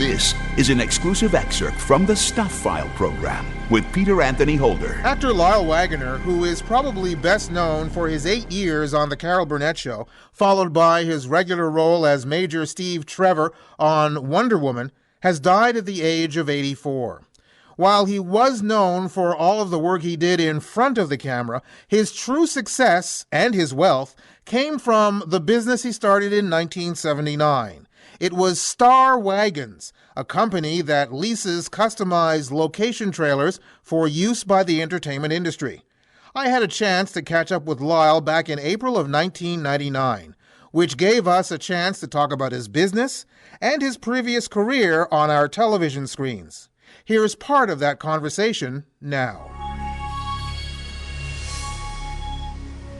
This is an exclusive excerpt from the Stuff File program with Peter Anthony Holder. Actor Lyle Waggoner, who is probably best known for his 8 years on The Carol Burnett Show, followed by his regular role as Major Steve Trevor on Wonder Woman, has died at the age of 84. While he was known for all of the work he did in front of the camera, his true success and his wealth came from the business he started in 1979. It was Star Wagons, a company that leases customized location trailers for use by the entertainment industry. I had a chance to catch up with Lyle back in April of 1999, which gave us a chance to talk about his business and his previous career on our television screens. Here's part of that conversation now.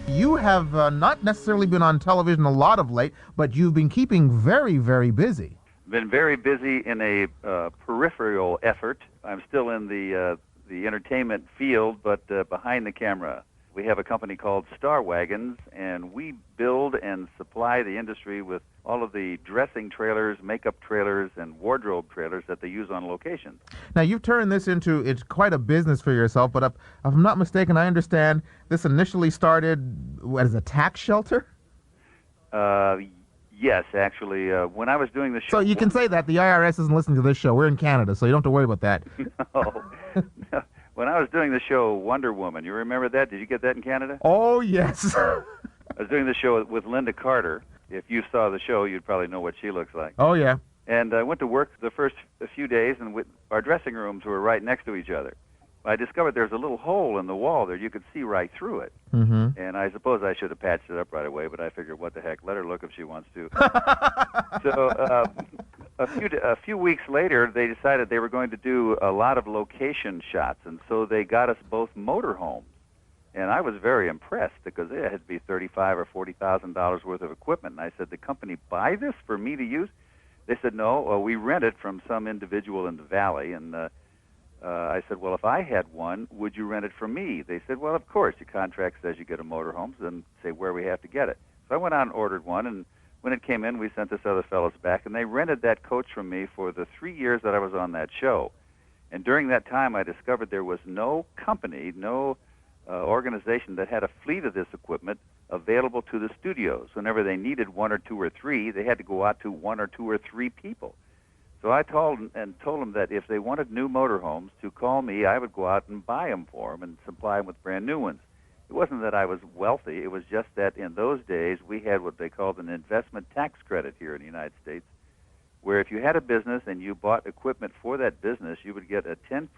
You have not necessarily been on television a lot of late, but you've been keeping very, very busy. Been very busy in a peripheral effort. I'm still in the entertainment field, but behind the camera. We have a company called Star Wagons, and we build and supply the industry with all of the dressing trailers, makeup trailers, and wardrobe trailers that they use on location. Now, you've turned this into, it's quite a business for yourself, but if I'm not mistaken, I understand this initially started as a tax shelter? Yes, actually. When I was doing the show... So you can say that the IRS isn't listening to this show. We're in Canada, so you don't have to worry about that. No. When I was doing the show Wonder Woman, you remember that? Did you get that in Canada? Oh, yes. I was doing the show with Linda Carter. If you saw the show, you'd probably know what she looks like. Oh, yeah. And I went to work the first few days, and our dressing rooms were right next to each other. I discovered there's a little hole in the wall there. You could see right through it. Mm-hmm. And I suppose I should have patched it up right away, but I figured, what the heck, let her look if she wants to. So a few weeks later, they decided they were going to do a lot of location shots, and so they got us both motorhomes. And I was very impressed because it had to be $35,000 or $40,000 worth of equipment. And I said, the company buy this for me to use? They said, no, we rent it from some individual in the valley. And I said, well, if I had one, would you rent it from me? They said, well, of course. Your contract says you get a motorhome, and say where we have to get it. So I went out and ordered one, and when it came in, we sent this other fellows back, and they rented that coach from me for the 3 years that I was on that show. And during that time, I discovered there was no company, no organization that had a fleet of this equipment available to the studios. Whenever they needed one or two or three, they had to go out to one or two or three people. So I told them that if they wanted new motorhomes, to call me, I would go out and buy them for them and supply them with brand new ones. It wasn't that I was wealthy. It was just that in those days, we had what they called an investment tax credit here in the United States, where if you had a business and you bought equipment for that business, you would get a 10%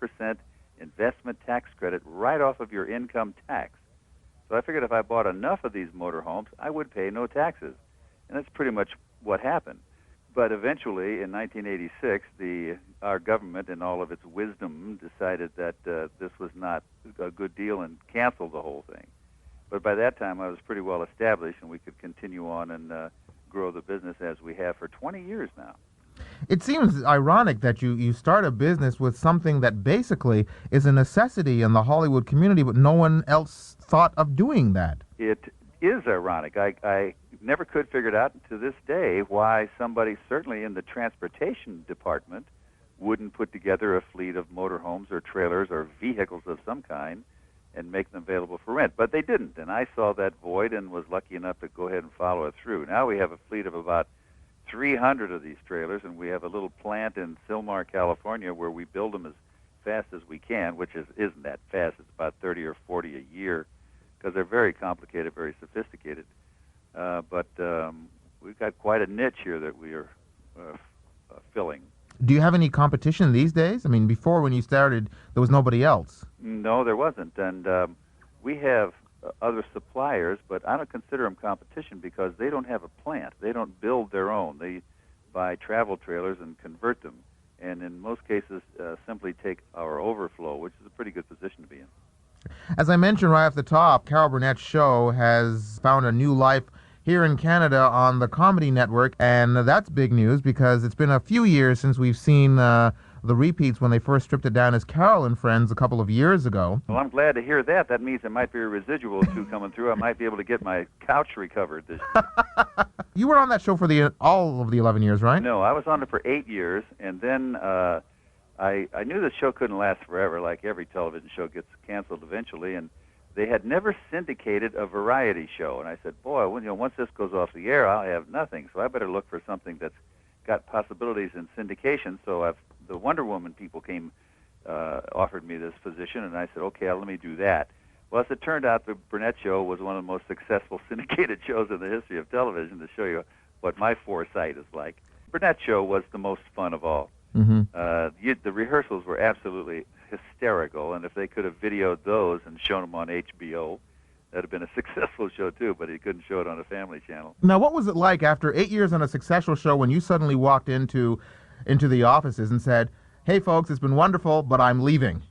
investment tax credit right off of your income tax. So I figured if I bought enough of these motorhomes, I would pay no taxes. And that's pretty much what happened. But eventually, in 1986, our government, in all of its wisdom, decided that this was not a good deal and canceled the whole thing. But by that time, I was pretty well established, and we could continue on and grow the business as we have for 20 years now. It seems ironic that you start a business with something that basically is a necessity in the Hollywood community, but no one else thought of doing that. It is ironic. I never could figure it out to this day why somebody, certainly in the transportation department, wouldn't put together a fleet of motorhomes or trailers or vehicles of some kind and make them available for rent. But they didn't, and I saw that void and was lucky enough to go ahead and follow it through. Now we have a fleet of about 300 of these trailers, and we have a little plant in Sylmar, California, where we build them as fast as we can, which isn't that fast. It's about 30 or 40 a year, because they're very complicated, very sophisticated. But we've got quite a niche here that we are filling. Do you have any competition these days? I mean, before when you started, there was nobody else. No, there wasn't. And we have other suppliers, but I don't consider them competition because they don't have a plant. They don't build their own. They buy travel trailers and convert them, and in most cases simply take our overflow, which is a pretty good position to be in. As I mentioned right off the top, Carol Burnett Show has found a new life here in Canada on the Comedy Network, and that's big news because it's been a few years since we've seen the repeats when they first stripped it down as Carol and Friends a couple of years ago. Well, I'm glad to hear that. That means there might be a residual or two coming through. I might be able to get my couch recovered this year. You were on that show for all of the 11 years, right? No, I was on it for 8 years, and then I knew the show couldn't last forever. Like every television show gets canceled eventually, and they had never syndicated a variety show. And I said, boy, once this goes off the air, I'll have nothing. So I better look for something that's got possibilities in syndication. So the Wonder Woman people offered me this position, and I said, okay, let me do that. Well, as it turned out, the Burnett Show was one of the most successful syndicated shows in the history of television, to show you what my foresight is like. Burnett Show was the most fun of all. Mm-hmm. The rehearsals were absolutely hysterical, and if they could have videoed those and shown them on HBO, that would have been a successful show too, but he couldn't show it on a family channel. Now, what was it like after 8 years on a successful show when you suddenly walked into the offices and said, hey, folks, it's been wonderful, but I'm leaving?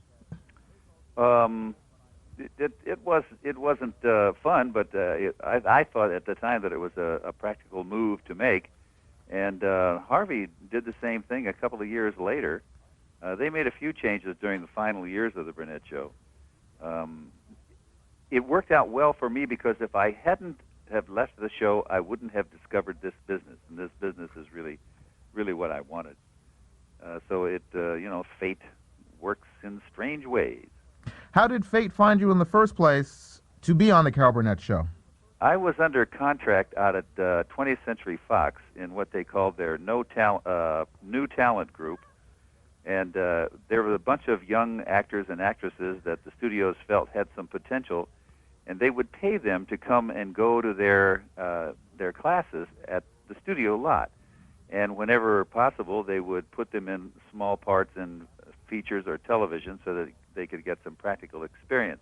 It wasn't fun, but I thought at the time that it was a practical move to make. And Harvey did the same thing a couple of years later. They made a few changes during the final years of the Burnett Show. It worked out well for me because if I hadn't have left the show, I wouldn't have discovered this business, and this business is really, really what I wanted. So fate works in strange ways. How did fate find you in the first place to be on the Carol Burnett Show? I was under contract out at 20th Century Fox in what they called their New Talent Group, and there were a bunch of young actors and actresses that the studios felt had some potential, and they would pay them to come and go to their classes at the studio lot. And whenever possible, they would put them in small parts in features or television so that they could get some practical experience.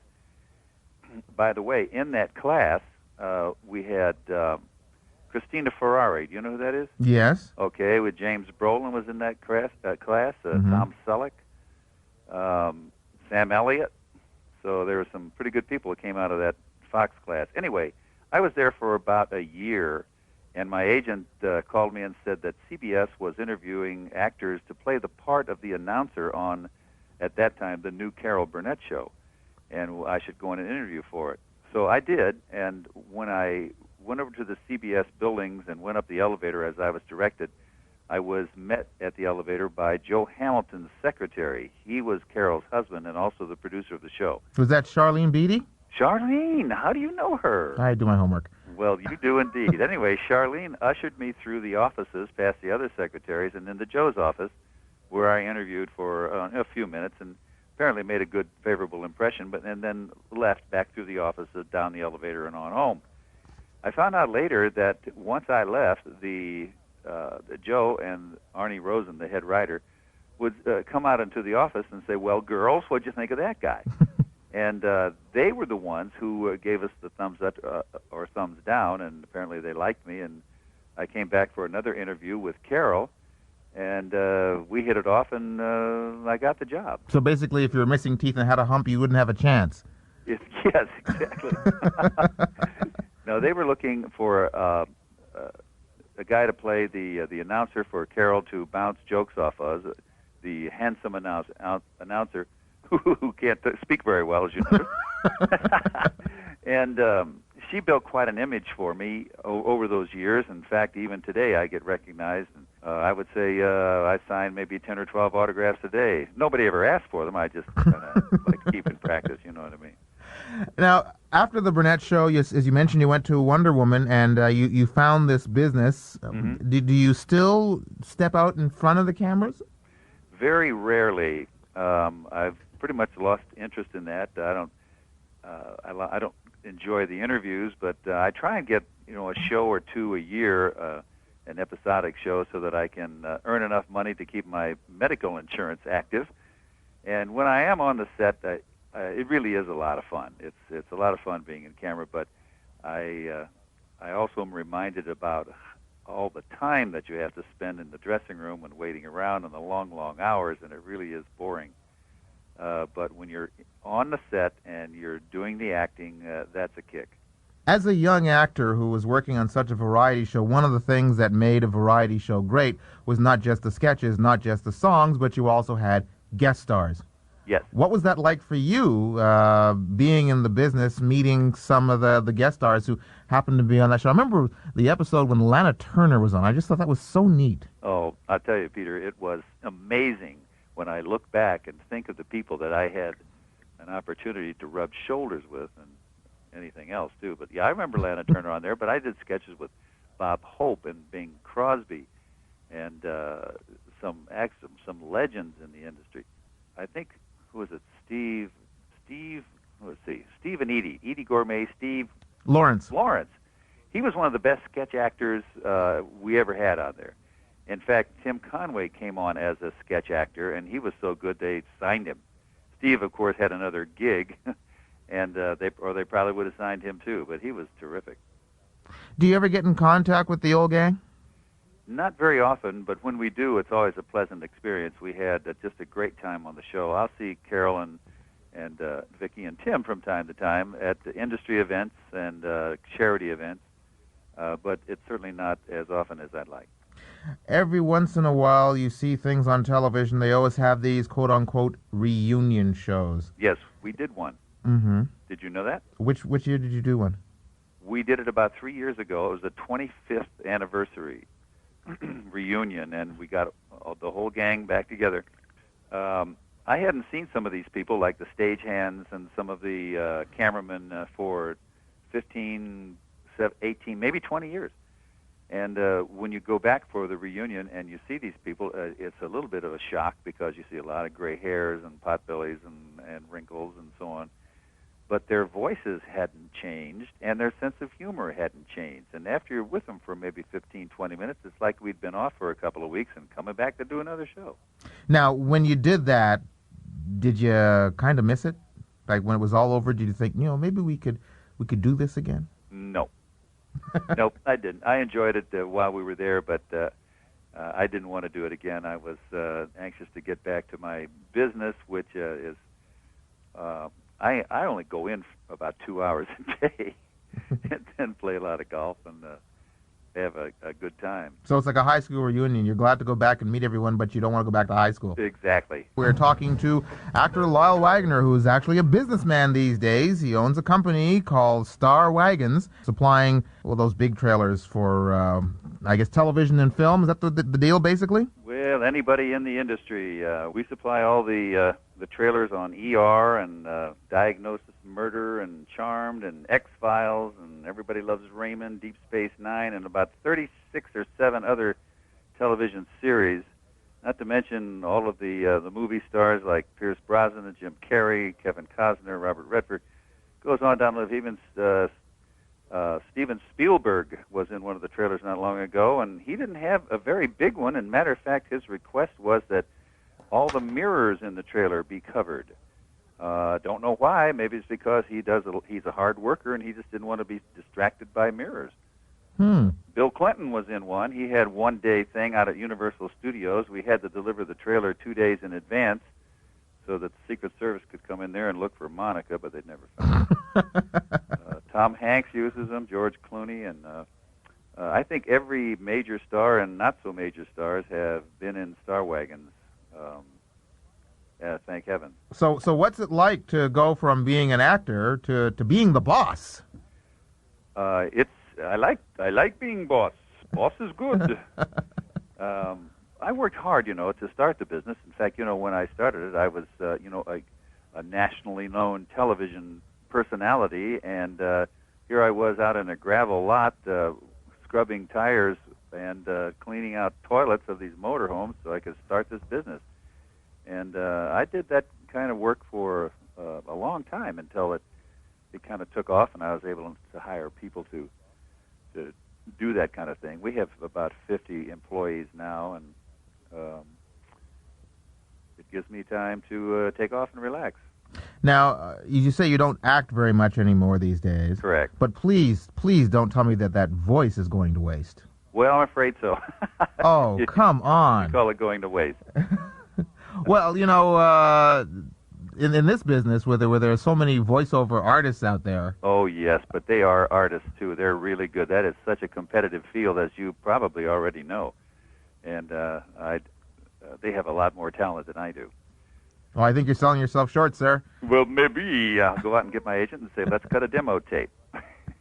By the way, in that class, we had Christina Ferrari. Do you know who that is? Yes. Okay, with James Brolin was in that class. Mm-hmm. Tom Selleck, Sam Elliott. So there were some pretty good people that came out of that Fox class. Anyway, I was there for about a year, and my agent called me and said that CBS was interviewing actors to play the part of the announcer on, at that time, the new Carol Burnett Show, and I should go in and interview for it. So I did, and when I went over to the CBS buildings and went up the elevator as I was directed, I was met at the elevator by Joe Hamilton's secretary. He was Carol's husband and also the producer of the show. Was that Charlene Beatty? Charlene, how do you know her? I do my homework. Well, you do indeed. Anyway, Charlene ushered me through the offices, past the other secretaries, and into Joe's office, where I interviewed for a few minutes and apparently made a good, favorable impression, and then left back through the offices, down the elevator, and on home. I found out later that once I left, the Joe and Arnie Rosen, the head writer, would come out into the office and say, well, girls, what'd you think of that guy? And they were the ones who gave us the thumbs up or thumbs down, and apparently they liked me. And I came back for another interview with Carol, and we hit it off, and I got the job. So basically, if you were missing teeth and had a hump, you wouldn't have a chance. Yes, exactly. No, they were looking for a guy to play the announcer for Carol to bounce jokes off of, the handsome announcer who can't speak very well, as you know. And she built quite an image for me over those years. In fact, even today I get recognized. I would say I sign maybe 10 or 12 autographs a day. Nobody ever asked for them. I just like to keep in practice, you know what I mean? Now, after the Burnett Show, as you mentioned, you went to Wonder Woman, and you found this business. Mm-hmm. Do you still step out in front of the cameras? Very rarely. I've pretty much lost interest in that. I don't enjoy the interviews, but I try and get a show or two a year, an episodic show, so that I can earn enough money to keep my medical insurance active. And when I am on the set, it really is a lot of fun. It's a lot of fun being in camera, but I also am reminded about all the time that you have to spend in the dressing room and waiting around and the long, long hours, and it really is boring. But when you're on the set and you're doing the acting, that's a kick. As a young actor who was working on such a variety show, one of the things that made a variety show great was not just the sketches, not just the songs, but you also had guest stars. Yes. What was that like for you, being in the business, meeting some of the guest stars who happened to be on that show? I remember the episode when Lana Turner was on. I just thought that was so neat. Oh, I'll tell you, Peter, it was amazing when I look back and think of the people that I had an opportunity to rub shoulders with, and anything else too. But yeah, I remember Lana Turner on there, but I did sketches with Bob Hope and Bing Crosby and some legends in the industry. I think, who was it? Steve, let's see, Steve and Edie Gourmet, Steve Lawrence. He was one of the best sketch actors we ever had on there. In fact, Tim Conway came on as a sketch actor, and he was so good they signed him. Steve, of course, had another gig, and they probably would have signed him too, but he was terrific. Do you ever get in contact with the old gang? Not very often, but when we do, it's always a pleasant experience. We had just a great time on the show. I'll see Carol and Vicki and Tim from time to time at the industry events and charity events, but it's certainly not as often as I'd like. Every once in a while, you see things on television. They always have these quote-unquote reunion shows. Yes, we did one. Mm-hmm. Did you know that? Which year did you do one? We did it about 3 years ago. It was the 25th anniversary reunion, and we got the whole gang back together. I hadn't seen some of these people, like the stagehands and some of the cameramen, for 15, 18, maybe 20 years. And when you go back for the reunion and you see these people, it's a little bit of a shock because you see a lot of gray hairs and potbellies and wrinkles and so on. But their voices hadn't changed, and their sense of humor hadn't changed. And after you're with them for maybe 15, 20 minutes, it's like we'd been off for a couple of weeks and coming back to do another show. Now, when you did that, did you kind of miss it? Like when it was all over, did you think, maybe we could do this again? No. Nope, I didn't. I enjoyed it while we were there, but I didn't want to do it again. I was anxious to get back to my business, which is I only go in for about 2 hours a day and then play a lot of golf and have a good time. So it's like a high school reunion. You're glad to go back and meet everyone, but you don't want to go back to high school. Exactly. We're talking to actor Lyle Waggoner, who is actually a businessman these days. He owns a company called Star Wagons, supplying those big trailers for, I guess, television and film. Is that the deal, basically? Well, anybody in the industry. We supply all the trailers on ER and Diagnosis Murder and Charmed and X-Files and Everybody Loves Raymond, Deep Space Nine, and about 36 or 7 other television series, not to mention all of the movie stars like Pierce Brosnan and Jim Carrey, Kevin Costner, Robert Redford. Goes on down to even Steven Spielberg was in one of the trailers not long ago, and he didn't have a very big one. And matter of fact, his request was that all the mirrors in the trailer be covered. Don't know why. Maybe it's because he's a hard worker and he just didn't want to be distracted by mirrors. Bill Clinton was in one. He had one-day thing out at Universal Studios. We had to deliver the trailer 2 days in advance so that the Secret Service could come in there and look for Monica, but they'd never found her. Tom Hanks uses them, George Clooney, and I think every major star and not-so-major stars have been in Star Wagons. Thank heaven. So what's it like to go from being an actor to being the boss? I like being boss. Boss is good. I worked hard, to start the business. In fact, when I started it, I was, a nationally known television personality, and here I was out in a gravel lot scrubbing tires and cleaning out toilets of these motorhomes so I could start this business. And I did that kind of work for a long time until it kind of took off, and I was able to hire people to do that kind of thing. We have about 50 employees now, and it gives me time to take off and relax. Now, you say you don't act very much anymore these days. Correct. But please don't tell me that voice is going to waste. Well, I'm afraid so. Oh, come on. You call it going to waste. Well, in this business where there are so many voiceover artists out there. Oh, yes, but they are artists, too. They're really good. That is such a competitive field, as you probably already know. And they have a lot more talent than I do. Well, I think you're selling yourself short, sir. Well, maybe I'll go out and get my agent and say, let's cut a demo tape.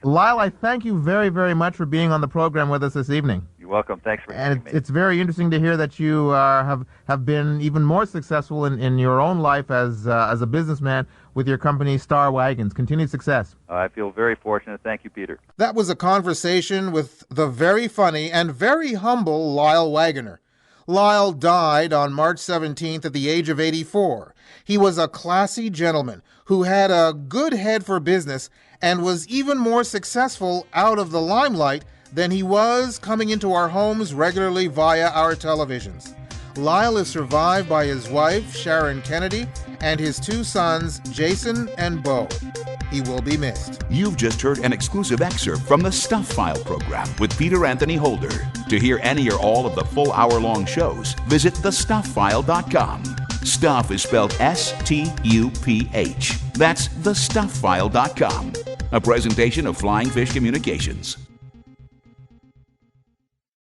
Lyle, I thank you very, very much for being on the program with us this evening. You're welcome. Thanks for having me. And it's very interesting to hear that you have been even more successful in your own life as a businessman with your company, Star Wagons. Continued success. I feel very fortunate. Thank you, Peter. That was a conversation with the very funny and very humble Lyle Waggoner. Lyle died on March 17th at the age of 84. He was a classy gentleman who had a good head for business and was even more successful out of the limelight than he was coming into our homes regularly via our televisions. Lyle is survived by his wife, Sharon Kennedy, and his two sons, Jason and Beau. He will be missed. You've just heard an exclusive excerpt from the Stuff File program with Peter Anthony Holder. To hear any or all of the full hour-long shows, visit thestufffile.com. Stuff is spelled S-T-U-P-H. That's thestufffile.com. A presentation of Flying Fish Communications.